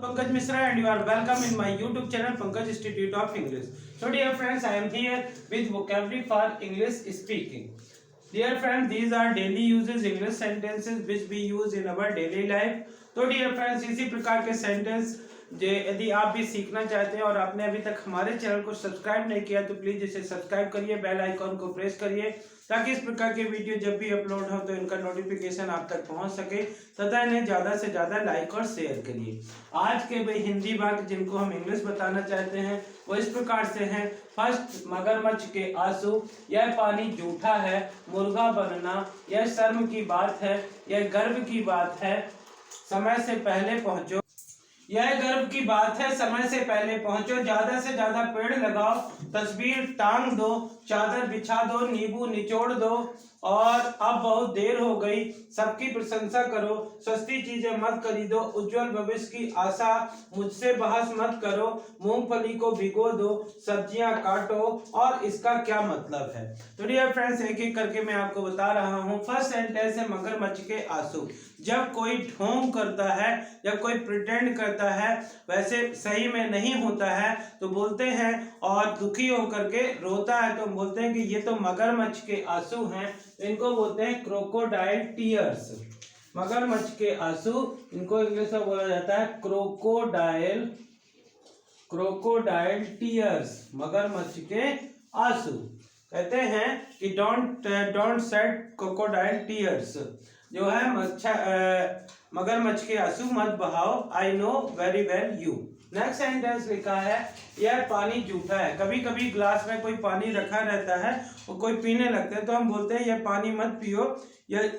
Pankaj Misra and you are welcome in my YouTube channel Pankaj Institute of English. So dear friends, I am here with vocabulary for English speaking. Dear friends, these are daily uses English sentences which we use in our daily life. तो dear friends, इसी प्रकार के sentence यदि आप भी सीखना चाहते हैं और आपने अभी तक हमारे चैनल को सब्सक्राइब नहीं किया तो प्लीज इसे सब्सक्राइब करिए, बेल आइकॉन को प्रेस करिए ताकि इस प्रकार के वीडियो जब भी अपलोड हो तो इनका नोटिफिकेशन आप तक पहुंच सके तथा इन्हें ज़्यादा से ज़्यादा लाइक और शेयर करिए। आज के भाई हिंदी वाक्य जिनको हम इंग्लिश बताना चाहते हैं वो इस प्रकार से हैं। फर्स्ट, मगरमच्छ के आंसू, यह पानी जूठा है, मुर्गा बनना, यह शर्म की बात है, यह गर्व की बात है, समय से पहले पहुंचो, यह गर्व की बात है, समय से पहले पहुंचो, ज्यादा से ज्यादा पेड़ लगाओ, तस्वीर टांग दो, चादर बिछा दो, नींबू निचोड़ दो, और अब बहुत देर हो गई, सबकी प्रशंसा करो, सस्ती चीजें मत खरीदो, उज्जवल भविष्य की आशा, मुझसे बहस मत करो, मूंगफली को भिगो दो, सब्जियां काटो, और इसका क्या मतलब है। तो डियर फ्रेंड्स, एक एक करके मैं आपको बता रहा हूँ। फर्स्ट सेंटेंस है मगरमच्छ के आंसू। जब कोई ढोंग करता है, जब कोई प्रिटेंड करता है, वैसे सही में नहीं होता है तो बोलते हैं, और दुखी होकर के रोता है तो बोलते हैं कि ये तो मगरमच्छ के आंसू हैं, इनको बोलते हैं क्रोकोडाइल टीयर्स। मगरमच्छ के आंसू, इनको इंग्लिश में बोला जाता है क्रोकोडाइल टीयर्स, मगरमच्छ के आंसू। कहते हैं कि डोंट सेड क्रोकोडाइल टीयर्स, जो है मगरमच्छ के आंसू मत बहाओ, I know very well you. Next sentence लिखा है, यह पानी जूठा है। कभी कभी ग्लास में कोई पानी रखा रहता है और कोई पीने लगता है तो हम बोलते हैं यह पानी मत पियो, यह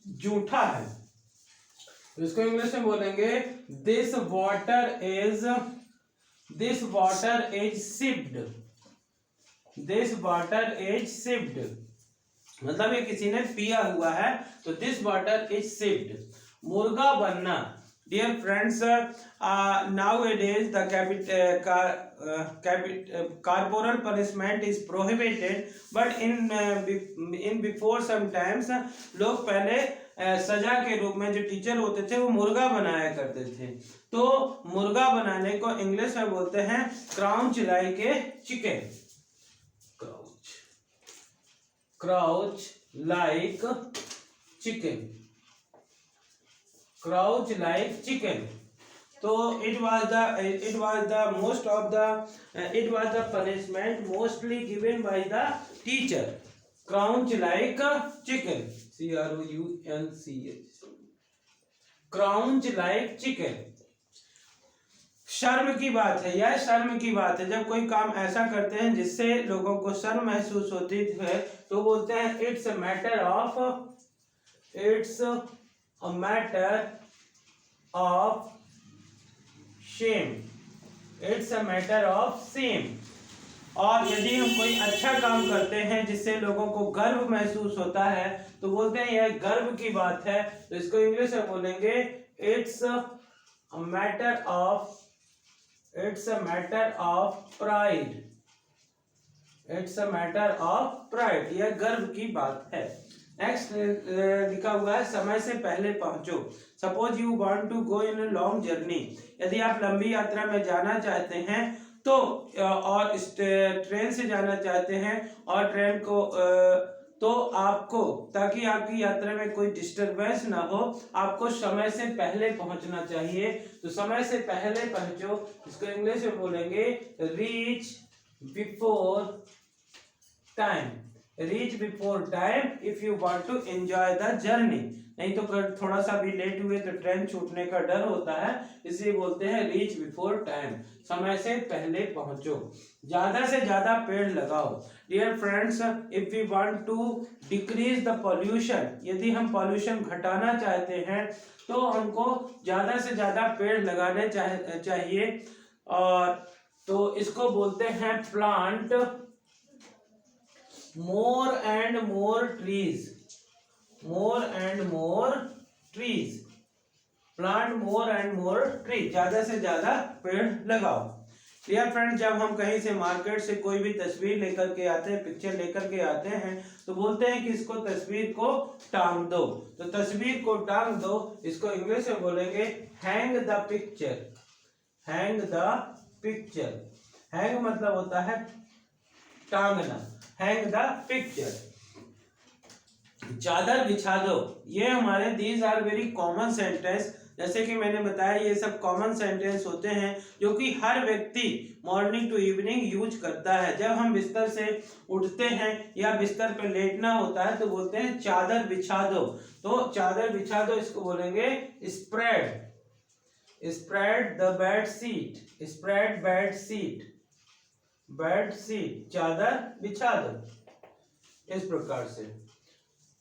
जूठा है। तो इसको इंग्लिश में बोलेंगे this water is sipped, this water is sipped, मतलब ये किसी ने पिया हुआ है, तो दिस वाटर इज सिप्ड। मुर्गा बनना, dear friends, nowadays the corporal punishment is prohibited, but in before sometimes लोग पहले सजा के रूप में जो टीचर होते थे वो मुर्गा बनाया करते थे। तो मुर्गा बनाने को इंग्लिश में बोलते हैं crouch like a chicken, crouch like chicken, crouch like chicken. So it was the punishment mostly given by the teacher, crouch like chicken, CROUNCH, crouch like chicken। शर्म की बात है, यह शर्म की बात है। जब कोई काम ऐसा करते हैं जिससे लोगों को शर्म महसूस होती है तो बोलते हैं it's a matter of shame, it's a matter of shame. और यदि हम कोई अच्छा काम करते हैं जिससे लोगों को गर्व महसूस होता है तो बोलते हैं यह गर्व की बात है। तो इसको इंग्लिश में बोलेंगे it's a matter of pride, it's a matter of pride, यह गर्व की बात है। नेक्स्ट लिखा हुआ है समय से पहले पहुंचो। Suppose you want to go in a long journey, यदि आप लंबी यात्रा में जाना चाहते हैं तो और ट्रेन से जाना चाहते हैं और ट्रेन को तो आपको, ताकि आपकी यात्रा में कोई डिस्टरबेंस ना हो, आपको समय से पहले पहुंचना चाहिए। तो समय से पहले पहुंचो, इसको इंग्लिश में बोलेंगे reach before time, reach before time if you want to enjoy the journey. नहीं तो थोड़ा सा भी लेट हुए तो ट्रेन छूटने का डर होता है, इसलिए बोलते हैं रीच बिफोर टाइम, समय से पहले पहुंचो। ज्यादा से ज्यादा पेड़ लगाओ। Dear friends, if we want to decrease the pollution, यदि हम पॉल्यूशन घटाना चाहते हैं तो हमको ज्यादा से ज्यादा पेड़ लगाने चाहिए, और तो इसको बोलते हैं plant more and more trees, plant more and more trees, ज्यादा से ज्यादा पेड़ लगाओ। डियर फ्रेंड्स, जब हम कहीं से मार्केट से कोई भी तस्वीर लेकर के आते हैं, पिक्चर लेकर के आते हैं तो बोलते हैं कि इसको तस्वीर को टांग दो। तो तस्वीर को टांग दो, इसको इंग्लिश में बोलेंगे hang the picture, hang the picture. Hang मतलब होता है टांगना, हैंग द पिक्चर। चादर बिछा दो, ये हमारे these are very common sentence. जैसे कि मैंने बताया ये सब कॉमन सेंटेंस होते हैं जो कि हर व्यक्ति मॉर्निंग टू इवनिंग यूज करता है। जब हम बिस्तर से उठते हैं या बिस्तर पे लेटना होता है तो बोलते हैं चादर बिछा दो। तो चादर बिछा दो इसको बोलेंगे spread, spread the bed sheet, spread bed seat, bed sheet, चादर बिछा दो। इस प्रकार से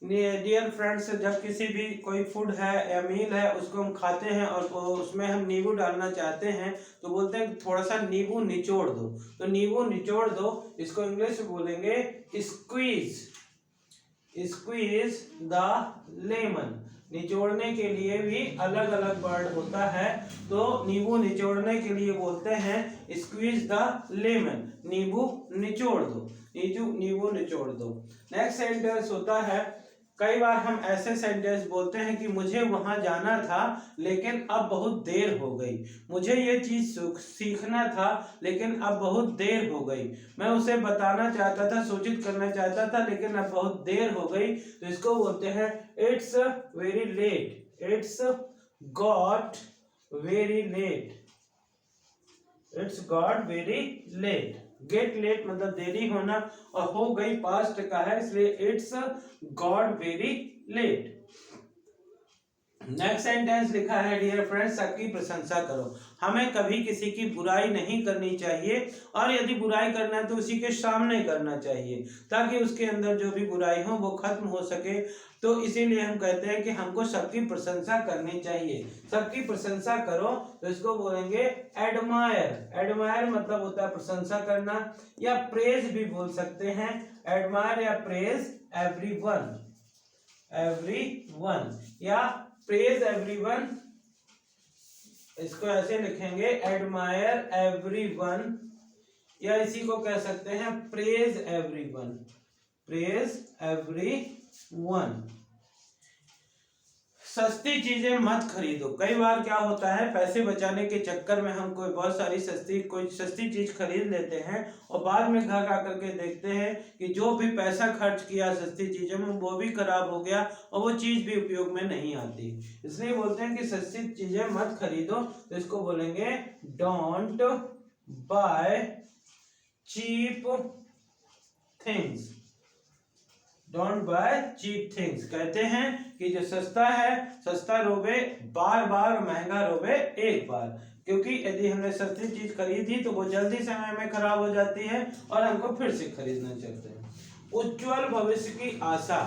डियर फ्रेंड्स, जब किसी भी कोई फूड है या मील है उसको हम खाते हैं और उसमें हम नींबू डालना चाहते हैं तो बोलते हैं थोड़ा सा नींबू निचोड़ दो। तो नींबू निचोड़ दो इसको इंग्लिश में बोलेंगे स्क्वीज, स्क्वीज द लेमन। निचोड़ने के लिए भी अलग अलग वर्ड होता है, तो नींबू निचोड़ने के लिए बोलते हैं स्क्वीज द लेमन, नींबू निचोड़ दो, नींबू निचोड़ दो। नेक्स्ट सेंटेंस होता है, कई बार हम ऐसे सेंटेंस बोलते हैं कि मुझे वहां जाना था लेकिन अब बहुत देर हो गई। मुझे ये चीज सीखना था लेकिन अब बहुत देर हो गई। मैं उसे बताना चाहता था, सूचित करना चाहता था लेकिन अब बहुत देर हो गई। तो इसको बोलते हैं it's very late, it's got very late, it's got very late. Get late मतलब देरी होना और हो गई पास्ट का है, इसलिए it's got very late. Next sentence लिखा है डियर फ्रेंड्स, सबकी प्रशंसा करो। हमें कभी किसी की बुराई नहीं करनी चाहिए और यदि बुराई करना है तो उसी के सामने करना चाहिए ताकि उसके अंदर जो भी बुराई हो वो खत्म हो सके। तो इसीलिए हम कहते हैं कि हमको सबकी प्रशंसा करनी चाहिए। सबकी प्रशंसा करो तो इसको बोलेंगे एडमायर। एडमायर मतलब होता है प्रशंसा करना, या प्रेज भी बोल सकते हैं। एडमायर या प्रेज एवरीवन, एवरीवन या प्रेज एवरीवन, इसको ऐसे लिखेंगे एडमायर एवरीवन, या इसी को कह सकते हैं प्रेज एवरीवन, प्रेज एवरीवन। सस्ती चीजें मत खरीदो। कई बार क्या होता है, पैसे बचाने के चक्कर में हम कोई बहुत सारी कोई सस्ती चीज खरीद लेते हैं और बाद में घर आकर के देखते हैं कि जो भी पैसा खर्च किया सस्ती चीजों में वो भी खराब हो गया और वो चीज भी उपयोग में नहीं आती। इसलिए बोलते हैं कि सस्ती चीजें मत खरीदो। तो इसको बोलेंगे don't buy cheap things, don't buy cheap things. कहते हैं कि जो सस्ता है, सस्ता रोबे बार बार, महंगा रोबे एक बार। क्योंकि यदि हमने सस्ती चीज खरीदी तो वो जल्दी समय में खराब हो जाती है और हमको फिर से खरीदना चाहते हैं। उज्जवल भविष्य की आशा,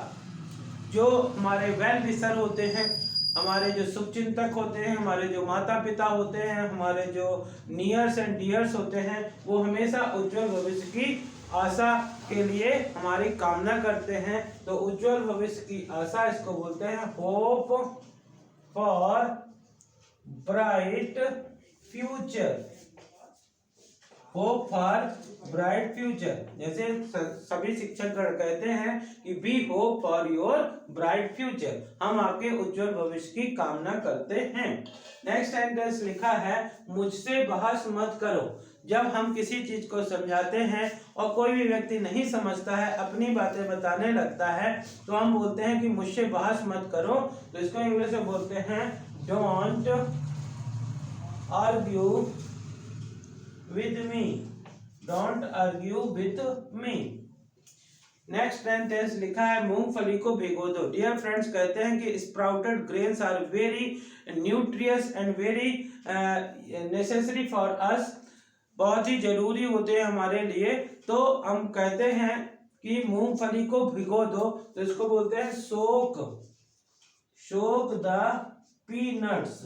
जो हमारे वेल विशर होते हैं, हमारे जो शुभचिंतक होते हैं, हमारे जो माता पिता होते हैं, हमारे जो नियर्स एंड डियर्स होते हैं, वो हमेशा उज्जवल भविष्य की आशा के लिए हमारी कामना करते हैं। तो उज्जवल भविष्य की आशा इसको बोलते हैं hope for bright future, hope for bright future. जैसे सभी शिक्षकगण कहते हैं कि be hope for your bright future, हम आपके उज्जवल भविष्य की कामना करते हैं। नेक्स्ट सेंटेंस लिखा है मुझसे बहस मत करो। जब हम किसी चीज को समझाते हैं और कोई भी व्यक्ति नहीं समझता है, अपनी बातें बताने लगता है, तो हम बोलते हैं कि मुझसे बहस मत करो। तो इसको इंग्लिश में बोलते हैं don't argue with me, don't argue with me. Next sentence लिखा है मूंगफली को भिगो दो। डियर फ्रेंड्स, कहते हैं कि sprouted grains are very nutritious and very necessary for us, बहुत ही जरूरी होते हैं हमारे लिए। तो हम कहते हैं कि मूंगफली को भिगो दो, तो इसको बोलते हैं soak, soak the peanuts,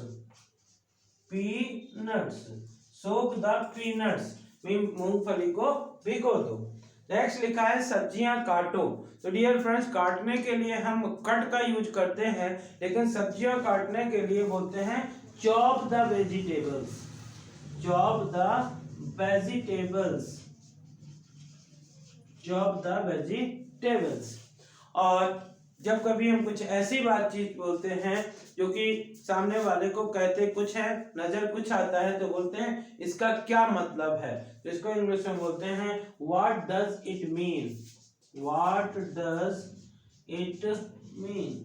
peanuts, soak the peanuts, मूंगफली को भिगो दो। नेक्स्ट लिखा है सब्जियां काटो। तो डियर फ्रेंड्स, काटने के लिए हम कट का यूज करते हैं, लेकिन सब्जियां काटने के लिए बोलते हैं chop the vegetables, chop the vegetables, chop the vegetables. और जब कभी हम कुछ ऐसी बातचीत बोलते हैं जो कि सामने वाले को कहते कुछ है, नजर कुछ आता है, तो बोलते हैं इसका क्या मतलब है। तो इसको इंग्लिश में बोलते हैं what does it mean, what does it mean,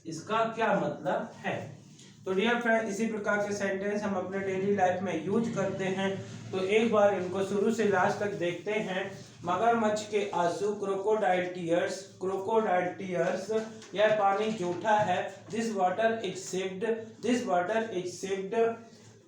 इसका क्या मतलब है। तो डियर फ्रेंड, इसी प्रकार के सेंटेंस हम अपने डेली लाइफ में यूज करते हैं। तो एक बार इनको शुरू से लास्ट तक देखते हैं। मगरमच्छ के आंसू, क्रोकोडाइल टीयर्स, क्रोकोडाइल टीयर्स, यह पानी जूठा है। दिस वाटर इज सिप्ड,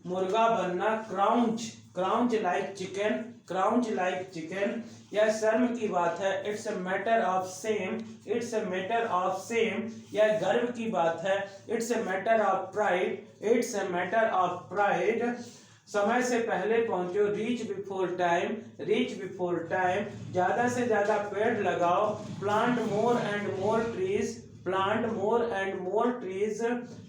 मुर्गा बनना, crouch, crouch like chicken, crouch like chicken, यह शर्म की बात है। It's a matter of same, it's a matter of same, यह गर्व की बात है। It's a matter of pride, it's a matter of pride, समय से पहले पहुंचो, reach before time, reach before time, ज्यादा से ज्यादा पेड़ लगाओ, plant more and more trees, plant more and more trees,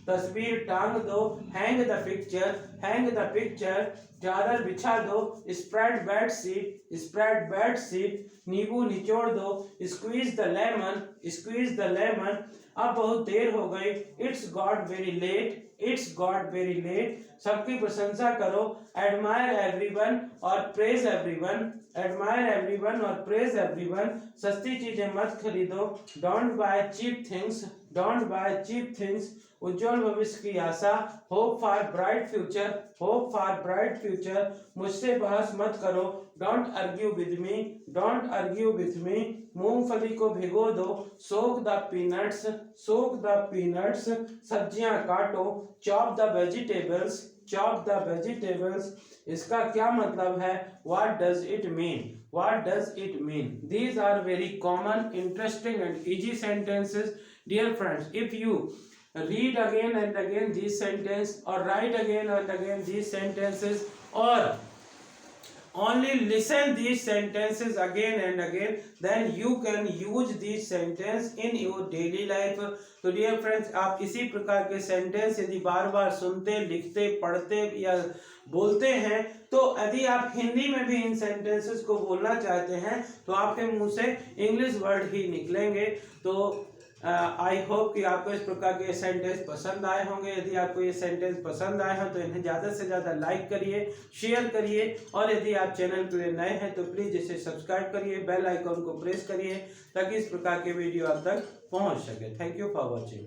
तस्वीर टांग दो, hang the picture, hang the picture, चादर बिछा दो, spread bed sheet, spread bed sheet, नींबू निचोड़ दो, squeeze the lemon, squeeze the lemon, अब बहुत देर हो गई, it's got very late, it's got very late, सबकी प्रशंसा करो, एडमायर एवरीवन और प्रेज एवरीवन, एडमायर एवरीवन और प्रेज एवरीवन, सस्ती चीजें मत खरीदो, don't buy cheap things, don't buy cheap things, उज्जवल भविष्य की आशा, hope for bright future, hope for bright future, मुझसे बहस मत करो, don't argue with me, don't argue with me, मूंगफली को भिगो दो, soak the peanuts, soak the peanuts, सब्जियां काटो, chop the vegetables, chop the vegetables, इसका क्या मतलब है, what does it mean, what does it mean। These are very common, interesting and easy sentences, dear friends। If you read again and again these sentences or write again and again these sentences or only listen these sentences again and again, then you can use these sentence in your daily life। तो dear friends, आप इसी प्रकार के sentence यदि बार बार सुनते, लिखते, पढ़ते या बोलते हैं, तो यदि आप हिंदी में भी इन सेंटेंसेस को बोलना चाहते हैं तो आपके मुंह से इंग्लिश वर्ड ही निकलेंगे। तो आई होप कि आपको इस प्रकार के सेंटेंस पसंद आए होंगे। यदि आपको ये सेंटेंस पसंद आए हैं तो इन्हें ज़्यादा से ज़्यादा लाइक करिए, शेयर करिए, और यदि आप चैनल के लिए नए हैं तो प्लीज़ इसे सब्सक्राइब करिए, बेल आइकॉन को प्रेस करिए ताकि इस प्रकार के वीडियो आप तक पहुंच सके। Thank you for watching.